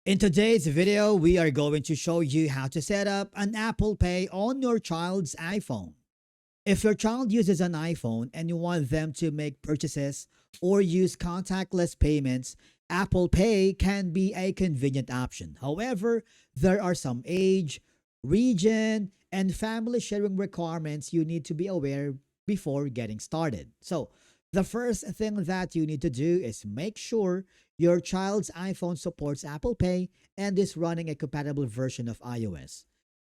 In today's video, we are going to show you how to set up an Apple Pay on your child's iPhone. If your child uses an iPhone and you want them to make purchases or use contactless payments, Apple Pay can be a convenient option. However, there are some age, region, and family sharing requirements you need to be aware before getting started. So, the first thing that you need to do is make sure your child's iPhone supports Apple Pay and is running a compatible version of iOS.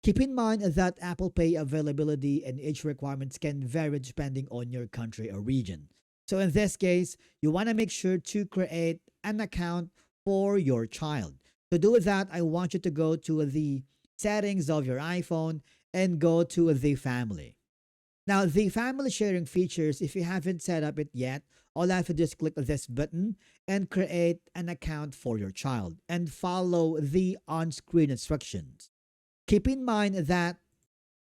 Keep in mind that Apple Pay availability and age requirements can vary depending on your country or region. So in this case, you want to make sure to create an account for your child. To do that, I want you to go to the settings of your iPhone and go to the family. Now, the family sharing features, if you haven't set up it yet, all I have to do is click this button and create an account for your child and follow the on-screen instructions. Keep in mind that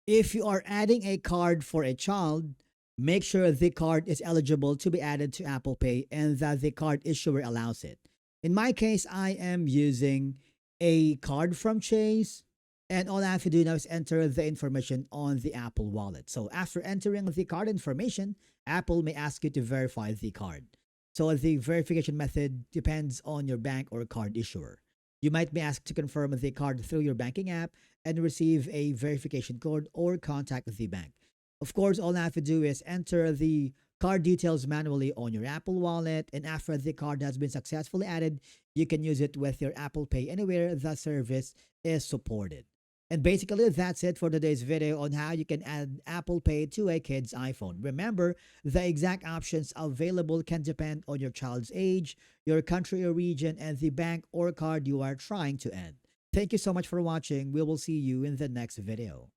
if you are adding a card for a child, make sure the card is eligible to be added to Apple Pay and that the card issuer allows it. In my case, I am using a card from Chase, and all I have to do now is enter the information on the Apple Wallet. So after entering the card information, Apple may ask you to verify the card. So the verification method depends on your bank or card issuer. You might be asked to confirm the card through your banking app and receive a verification code or contact the bank. Of course, all I have to do is enter the card details manually on your Apple Wallet, and after the card has been successfully added, you can use it with your Apple Pay anywhere the service is supported. And basically, that's it for today's video on how you can add Apple Pay to a kid's iPhone. Remember, the exact options available can depend on your child's age, your country or region, and the bank or card you are trying to add. Thank you so much for watching. We will see you in the next video.